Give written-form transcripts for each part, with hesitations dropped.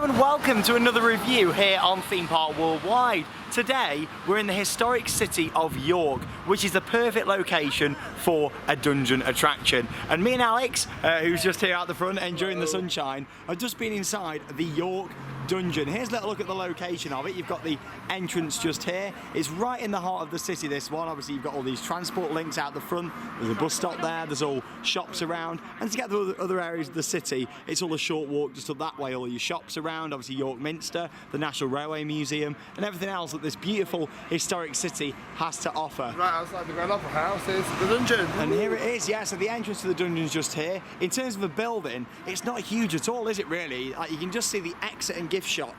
Hello and welcome to another review here on Theme Park Worldwide. Today we're in the historic city of York, which is the perfect location for a dungeon attraction. And me and Alex, who's just here out the front enjoying the sunshine, have just been inside the York Dungeon. Here's a little look at the location of it. You've got the entrance just here. It's right in the heart of the city, this one. Obviously you've got all these transport links out the front. There's a bus stop there, there's all shops around. And to get to other areas of the city, it's all a short walk just up that way. All your shops around, obviously York Minster, the National Railway Museum, and everything else that this beautiful historic city has to offer. Right outside the Grand Opera House is the dungeon. And here it is, yeah, so the entrance to the dungeon is just here. In terms of the building, it's not huge at all, is it really? Like, you can just see the exit and gift shop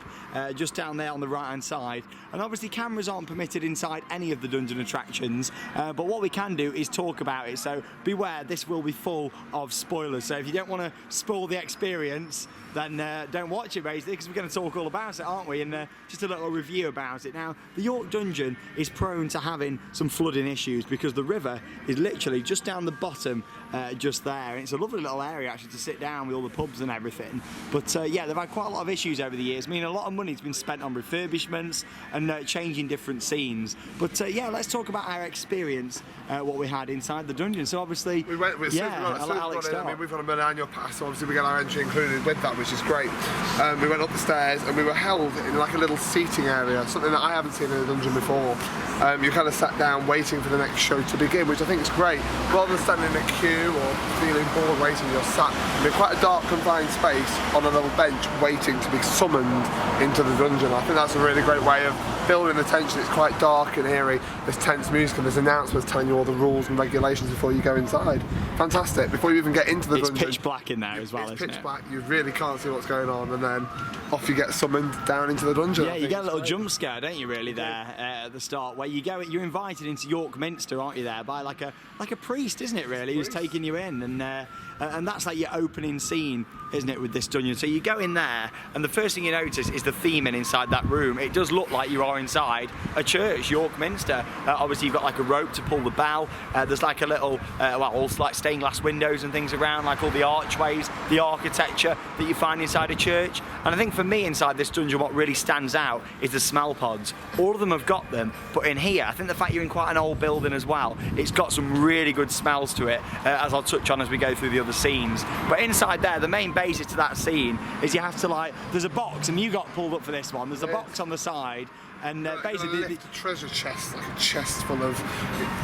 just down there on the right hand side. And obviously cameras aren't permitted inside any of the dungeon attractions, but what we can do is talk about it, so beware, this will be full of spoilers. So if you don't want to spoil the experience, then don't watch it basically, because we're going to talk all about it, aren't we? And just a little review about it. Now, the York Dungeon is prone to having some flooding issues because the river is literally just down the bottom, just there. And it's a lovely little area actually to sit down with all the pubs and everything. But yeah, they've had quite a lot of issues over the years. I mean, a lot of money's been spent on refurbishments and changing different scenes. But yeah, let's talk about our experience, what we had inside the dungeon. So obviously, we went with Alex, I mean, we've got an annual pass, so obviously we get our entry included with that, which is great. We went up the stairs and we were held in like a little seating area, something that I haven't seen in a dungeon before. You kind of sat down waiting for the next show to begin, which I think is great. Rather than standing in a queue or feeling bored waiting, you're sat in quite a dark confined space on a little bench waiting to be summoned into the dungeon. I think that's a really great way of building the tension. It's quite dark and eerie. There's tense music and there's announcements telling you all the rules and regulations before you go inside. Fantastic. Before you even get into the dungeon. It's pitch black in there as well, isn't it? It's pitch black. You really can't see what's going on, and then off you get summoned down into the dungeon. Yeah, you get a little jump scare, don't you, really, there at the start, where you're invited into York Minster, aren't you, there, by like a priest, isn't it, really, who's taking you in, and that's like your opening scene, isn't it, with this dungeon. So you go in there, and the first thing you notice is the theming inside that room. It does look like you are inside a church, York Minster. Obviously you've got like a rope to pull the bell. There's like a little, all like stained glass windows and things around, like all the archways, the architecture that you find inside a church. And I think for me inside this dungeon, what really stands out is the smell pods. All of them have got them, but in here, I think the fact you're in quite an old building as well, it's got some really good smells to it, as I'll touch on as we go through the other scenes. But inside there, the main basis to that scene is you have to there's a box, and you got pulled up for this one, there's a box on the side, and basically a treasure chest, like a chest full of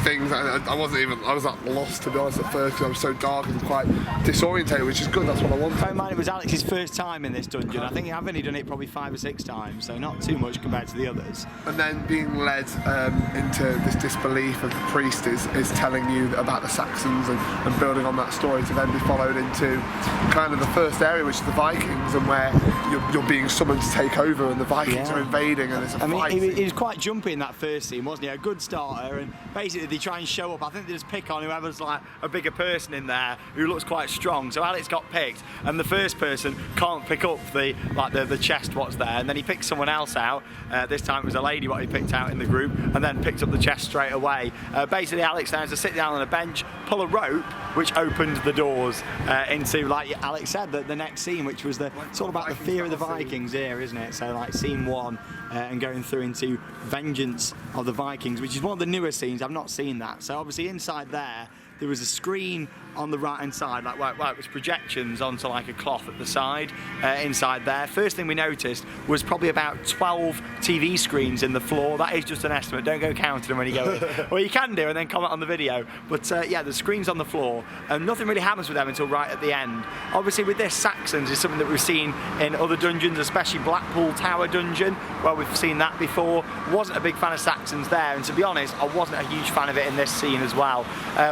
things. I was like lost, to be honest, at first, because I was so dark and quite disorientated, which is good. That's what I wanted. Bear in mind, it was Alex's first time in this dungeon. I think I've only done it probably 5 or 6 times, so not too much compared to the others. And then being led into this disbelief of the priest is telling you about the Saxons and building on that story to then be followed into kind of the first area, which is the Vikings, and where you're being summoned to take over, and the Vikings are invading, and it's a fight. He was quite jumpy in that first scene, wasn't he? A good starter, and basically they try and show up. I think they just pick on whoever's like a bigger person in there who looks quite strong. So Alex got picked, and the first person can't pick up the chest what's there, and then he picked someone else out. This time it was a lady what he picked out in the group, and then picked up the chest straight away. Basically Alex then has to sit down on a bench, pull a rope, which opened the doors into, like Alex said, the next scene, which was it's all about the fear of the Vikings here, isn't it? So like scene 1, and going through into Vengeance of the Vikings, which is one of the newer scenes. I've not seen that. So obviously inside there was a screen on the right hand side, like it was projections onto like a cloth at the side inside there. First thing we noticed was probably about 12 TV screens in the floor. That is just an estimate, don't go counting them when you go in. Well, you can do and then comment on the video, but yeah, the screens on the floor, and nothing really happens with them until right at the end. Obviously with this, Saxons is something that we've seen in other dungeons, especially Blackpool Tower Dungeon, where we've seen that before. Wasn't a big fan of Saxons there, and to be honest, I wasn't a huge fan of it in this scene as well.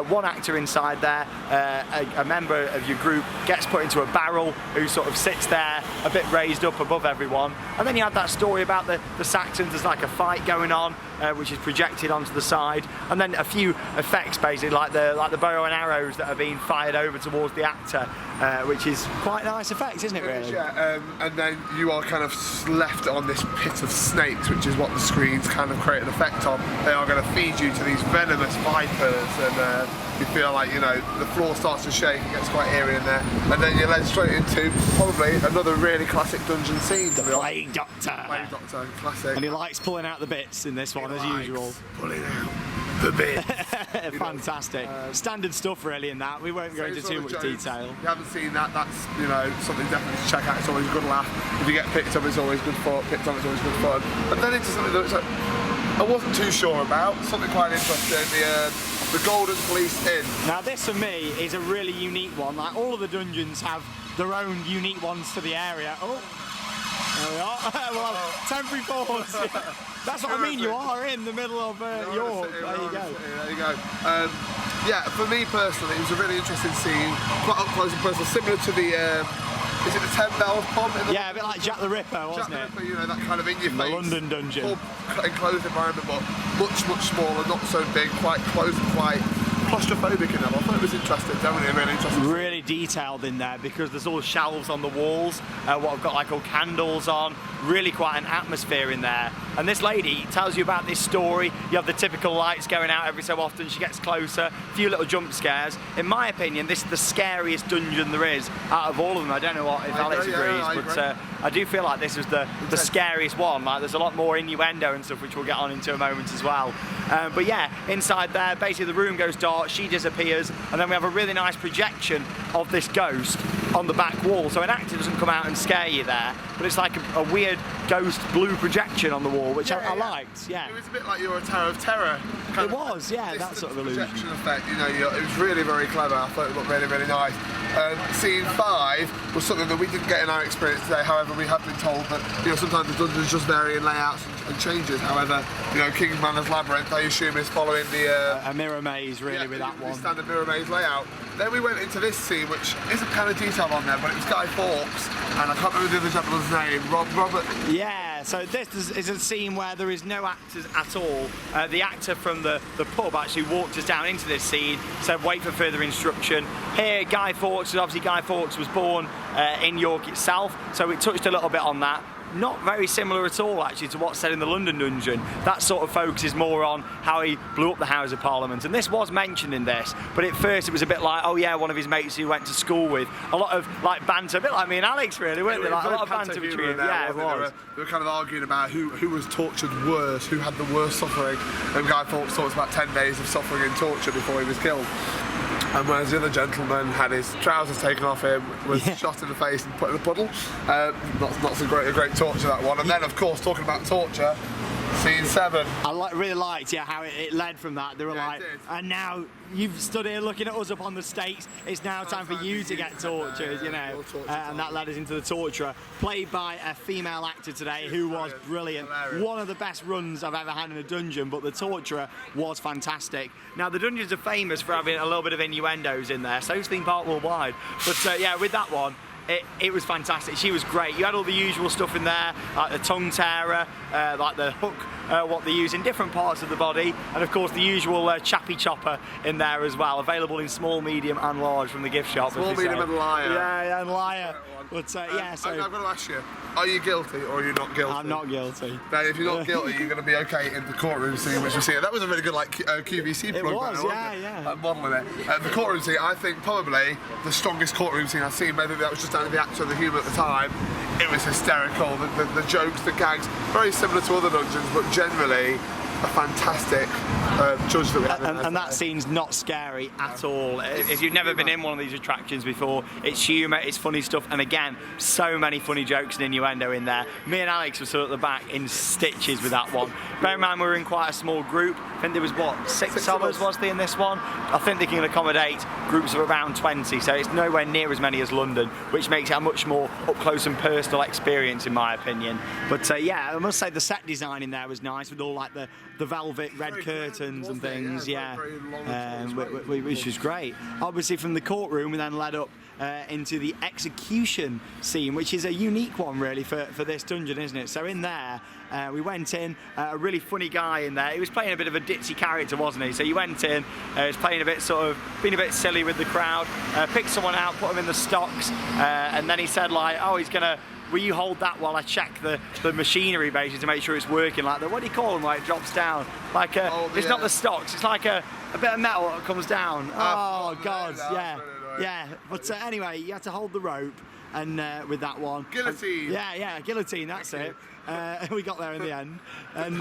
One actor inside there, a member of your group gets put into a barrel who sort of sits there a bit raised up above everyone, and then you had that story about the Saxons. There's like a fight going on, which is projected onto the side, and then a few effects basically like the bow and arrows that are being fired over towards the actor, which is quite nice effects, isn't it, really? Yeah, and then you are kind of left on this pit of snakes, which is what the screens kind of create an effect on. They are going to feed you to these venomous vipers, and you feel like, you know, the floor starts to shake, it gets quite eerie in there, and then you're led straight into probably another really classic dungeon scene. The Plague Doctor. Plague Doctor, classic. And he likes pulling out the bits in this one, as usual. Pulling out the bits. Fantastic. Standard stuff really in that. We won't go into too much detail. If you haven't seen that, that's, you know, something definitely to check out. It's always a good laugh. If you get picked up, it's always good fun. Picked on, it's always good fun. And then into something that I wasn't too sure about. Something quite interesting. The Golden Police Inn. Now this for me is a really unique one. Like all of the dungeons have their own unique ones to the area. Oh, there we are. Well, temporary pause. That's what I mean. You are in the middle of York. There you go. There you go. Yeah, for me personally, it was a really interesting scene, quite up close and personal, similar to the. Is it the 10 Bells pub? Yeah, a bit like Jack the Ripper, wasn't Jack the Ripper, you know, that kind of in your face. The London dungeon. Pub, enclosed environment, but much smaller, not so big, quite close and quite claustrophobic enough. I thought it was interesting, definitely really interesting. Really detailed in there because there's all shelves on the walls, what I've got like all candles on, really quite an atmosphere in there. And this lady tells you about this story. You have the typical lights going out every so often, she gets closer, a few little jump scares. In my opinion, this is the scariest dungeon there is out of all of them. I don't know if Alex agrees, but I do feel like this was the scariest one. Like there's a lot more innuendo and stuff which we'll get on into a moment as well. But yeah, inside there, basically the room goes dark, she disappears, and then we have a really nice projection of this ghost on the back wall. So an actor doesn't come out and scare you there, but it's like a weird ghost blue projection on the wall, which I liked. Yeah. It was a bit like your Tower of Terror. It was, yeah, that sort of illusion. Projection effect, you know, it was really very clever. I thought it looked really, really nice. Scene 5 was something that we didn't get in our experience today. However, we have been told that, you know, sometimes the dungeons just vary in layouts and changes. However, you know, Kingsman's Labyrinth, I assume, is following the a mirror maze, really, with that one. The standard mirror maze layout. Then we went into this scene, which isn't kind of detailed on there, but it was Guy Fawkes, and I can't remember the other gentleman's name, Robert. Yeah, so this is a scene where there is no actors at all. The actor from the pub actually walked us down into this scene, said wait for further instruction. Here, Guy Fawkes, obviously Guy Fawkes was born in York itself, so it touched a little bit on that. Not very similar at all actually to what's said in the London dungeon. That sort of focuses more on how he blew up the House of Parliament, and this was mentioned in this, but at first it was a bit like, oh yeah, one of his mates who went to school with. A lot of like banter, a bit like me and Alex really, weren't they? Like, a lot of banter between them. Yeah, it was. They were kind of arguing about who was tortured worse, who had the worst suffering, and Guy Fawkes talks about 10 days of suffering and torture before he was killed. And whereas the other gentleman had his trousers taken off him, was shot in the face and put in a puddle. Not so great, a great torture, that one. And then, of course, talking about torture, scene 7. I really liked how it led from that. They were like, and now you've stood here looking at us up on the stakes, it's now time for you to get tortured, you know. And that led us into the torturer, played by a female actor today who was brilliant. One of the best runs I've ever had in a dungeon, but the torturer was fantastic. Now the dungeons are famous for having a little bit of innuendos in there, so's Theme Park Worldwide. But yeah, with that one, it was fantastic. She was great. You had all the usual stuff in there, like the tongue tearer, like the hook, what they use in different parts of the body, and of course the usual chappy chopper in there as well, available in small, medium and large from the gift shop. Small, medium and liar. Yeah, and liar. But yeah, so... I've got to ask you, are you guilty or are you not guilty? I'm not guilty. Now, if you're not guilty, you're going to be okay in the courtroom scene, which we see. That was a really good like QVC plug. It was, yeah. Like modelling it. The courtroom scene, I think probably the strongest courtroom scene I've seen. Maybe that was just down to the actor and the humour at the time. It was hysterical. The jokes, the gags, very similar to other dungeons, but generally a fantastic judge that we had. And that scene's not scary at all. If you've never been in one of these attractions before, it's humour, it's funny stuff, and again, so many funny jokes and innuendo in there. Me and Alex were sort of at the back in stitches with that one. Bear in mind we were in quite a small group. I think there was what, six of us was there in this one? I think they can accommodate groups of around 20, so it's nowhere near as many as London, which makes it a much more up close and personal experience in my opinion. But yeah, I must say the set design in there was nice with all like the velvet red curtains and things, which was great. Obviously from the courtroom we then led up into the execution scene, which is a unique one really for this dungeon, isn't it? So in there we went in, a really funny guy in there. He was playing a bit of a ditzy character, wasn't he? So you went in, he was playing a bit sort of, being a bit silly with the crowd, picked someone out, put him in the stocks, and then he said like, oh, he's gonna will you hold that while I check the machinery basically to make sure it's working? Like what do you call them? Like it drops down. Like it's not the stocks. It's like a bit of metal that comes down. Oh God, yeah, yeah. But anyway, you had to hold the rope. And with that one, guillotine. Yeah, guillotine. That's it. We got there in the end, and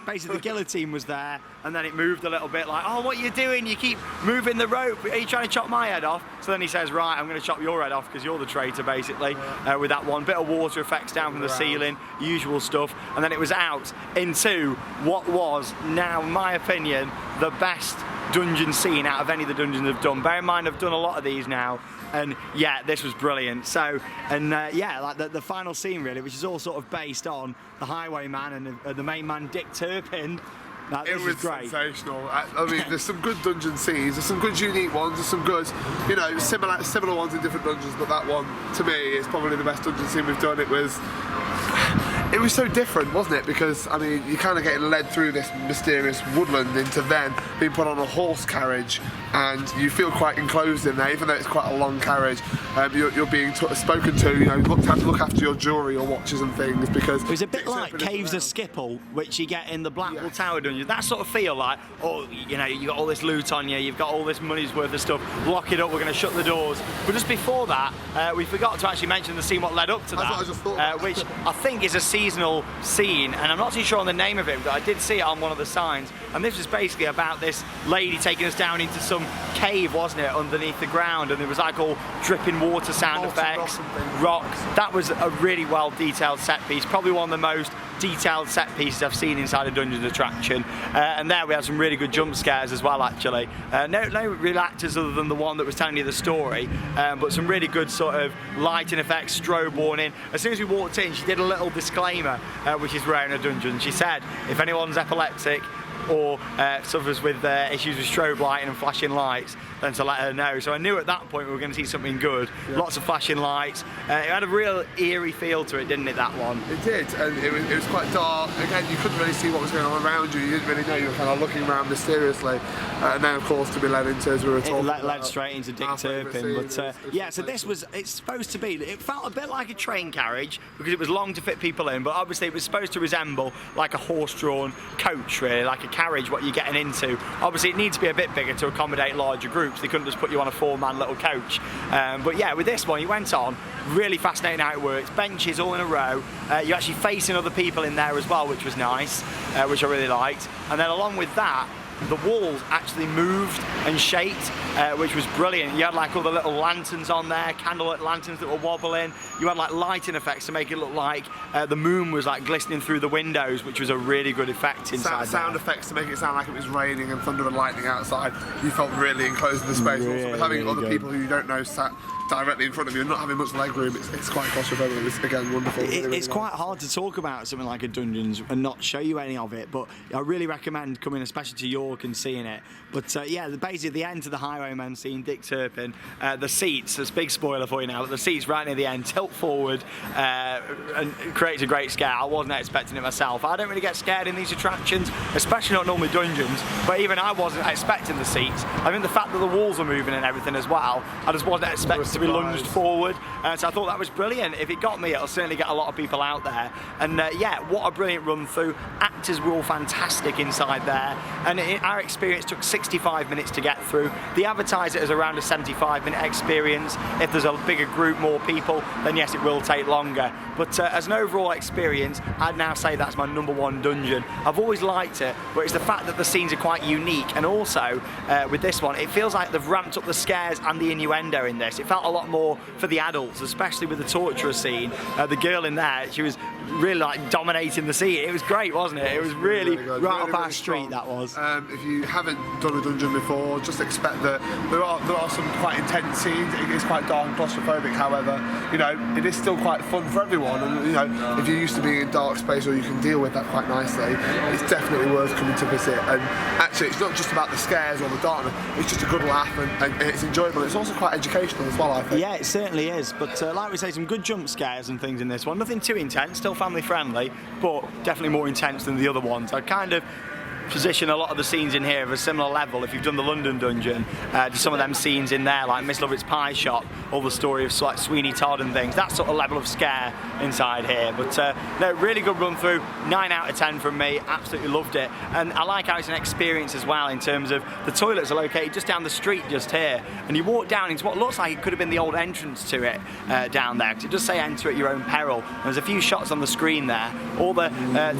basically the guillotine was there, and then it moved a little bit. Like, oh, what are you doing? You keep moving the rope. Are you trying to chop my head off? So then he says, right, I'm going to chop your head off because you're the traitor, basically. With that one, bit of water effects down from the ceiling, usual stuff, and then it was out into what was now, in my opinion, the best dungeon scene out of any of the dungeons I've done. Bear in mind, I've done a lot of these now. And yeah, this was brilliant. So, and yeah, like the final scene really, which is all sort of based on the Highwayman and the main man, Dick Turpin. It was great. Sensational. I mean, there's some good dungeon scenes, there's some good unique ones, there's some good, you know, similar ones in different dungeons, but that one, to me, is probably the best dungeon scene we've done. It was so different, wasn't it? Because, I mean, you're kind of getting led through this mysterious woodland into then being put on a horse carriage, and you feel quite enclosed in there, even though it's quite a long carriage. You're being spoken to, you know, have to look after your jewellery, your watches and things, because... It was a bit like Caves of Skipple, which you get in the Blackwall Tower dungeon. That sort of feel like, oh, you know, you got all this loot on you, you've got all this money's worth of stuff, lock it up, we're going to shut the doors. But just before that, we forgot to actually mention the scene what led up to That's that, what I just thought which I think is a seasonal scene, and I'm not too sure on the name of it, but I did see it on one of the signs, and this was basically about this lady taking us down into some cave, wasn't it, underneath the ground, and there was like all dripping water sound effects, rocks. That was a really well detailed set piece, probably one of the most detailed set pieces I've seen inside a Dungeons attraction, and there we had some really good jump scares as well actually. No real actors other than the one that was telling you the story, but some really good sort of lighting effects, strobe warning. As soon as we walked in, she did a little disclaimer, which is rare in a dungeon. She said, if anyone's epileptic or suffers with issues with strobe lighting and flashing lights, then to let her know. So I knew at that point we were going to see something good. Yeah. Lots of flashing lights. It had a real eerie feel to it, didn't it, that one? It did, and it was quite dark. Again, you couldn't really see what was going on around you. You didn't really know. You were kind of looking around mysteriously. And then, of course, to be led into, as we were talking about, led straight into Dick Turpin. But yeah, so this was, it's supposed to be, it felt a bit like a train carriage because it was long to fit people in, but obviously it was supposed to resemble like a horse-drawn coach, really, like a carriage, what you're getting into. Obviously, it needs to be a bit bigger to accommodate larger groups. They couldn't just put you on a 4-man little coach. But yeah, with this one, you went on, really fascinating how it works. Benches all in a row. You're actually facing other people in there as well, which was nice, which I really liked. And then along with that, the walls actually moved and shaped, which was brilliant. You had like all the little lanterns on there, candlelit lanterns that were wobbling. You had like lighting effects to make it look like the moon was like glistening through the windows, which was a really good effect inside. Sound effects to make it sound like it was raining and thunder and lightning outside. You felt really enclosed in the space. Really, also, with having other people who you don't know sat directly in front of you and not having much leg room, it's quite claustrophobic. It's again wonderful. It's quite hard to talk about something like a Dungeons and not show you any of it, but I really recommend coming, especially to York, and seeing it. But yeah, basically the end to the Highwayman scene, Dick Turpin, the seats, there's a big spoiler for you now, but the seats right near the end tilt forward and creates a great scare. I wasn't expecting it myself. I don't really get scared in these attractions, especially not normally dungeons, but even I wasn't expecting the seats. I think the fact that the walls are moving and everything as well, I just wasn't expecting to be lunged forward, so I thought that was brilliant. If it got me, it'll certainly get a lot of people out there. And yeah, what a brilliant run through. Actors were all fantastic inside there, and our experience took 65 minutes to get through. They advertise it as around a 75-minute experience. If there's a bigger group, more people, then yes, it will take longer. But as an overall experience, I'd now say that's my #1 dungeon. I've always liked it, but it's the fact that the scenes are quite unique, and also with this one, it feels like they've ramped up the scares and the innuendo in this. It felt a lot more for the adults, especially with the torturer scene. The girl in there, she was really like dominating the scene. It was great, wasn't it? It was really right up our street, that was. If you haven't done a dungeon before, just expect that there are some quite intense scenes. It is quite dark and claustrophobic, however, you know, it is still quite fun for everyone, and you know, if you're used to being in dark space or you can deal with that quite nicely, it's definitely worth coming to visit. And actually, it's not just about the scares or the darkness, it's just a good laugh, and it's enjoyable. It's also quite educational as well, I think. Yeah, it certainly is, but like we say, some good jump scares and things in this one. Nothing too intense, still family friendly, but definitely more intense than the other ones. I kind of position a lot of the scenes in here of a similar level, if you've done the London dungeon, to some of them scenes in there, like Miss Lovett's Pie Shop, all the story of like Sweeney Todd and things, that sort of level of scare inside here. But no, really good run through, 9 out of 10 from me, absolutely loved it. And I like how it's an experience as well, in terms of the toilets are located just down the street just here, and you walk down into what looks like it could have been the old entrance to it down there, because it does say enter at your own peril. And there's a few shots on the screen there, all the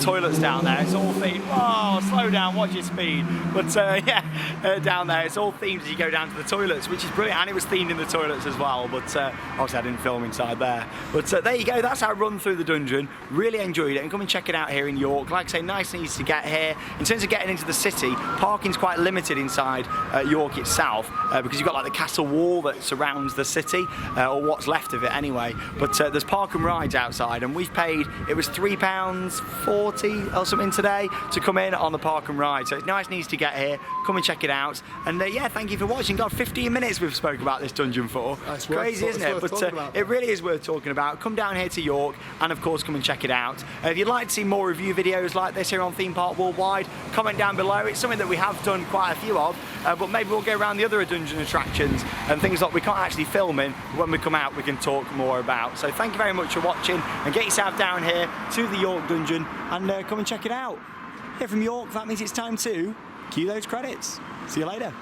toilets down there, it's all themed. Oh, slow down, watch your speed. But yeah, down there, it's all themed as you go down to the toilets, which is brilliant, and it was themed in the toilets as well, but obviously I didn't film inside there. But there you go, that's our run through the dungeon. Really enjoyed it, and come and check it out here in York. Like I say, nice and easy to get here. In terms of getting into the city, parking's quite limited inside York itself, because you've got like the castle wall that surrounds the city, or what's left of it anyway. But there's park and rides outside, and we've paid, it was £3.40 or something today to come in on the park and ride. So it's nice and easy to get here. Come and check it out. And yeah, thank you for watching. God, 15 minutes we've spoke about this dungeon for. That's crazy, isn't it? But it really is worth talking about. Come down here to York, and of course come and check it out. If you'd like to see more review videos like this here on Theme Park Worldwide, comment down below. It's something that we have done quite a few of, but maybe we'll go around the other dungeon attractions and things that we can't actually film in. When we come out, we can talk more about. So thank you very much for watching, and get yourself down here to the York dungeon and come and check it out. Here from York, that means it's time to cue those credits. See you later.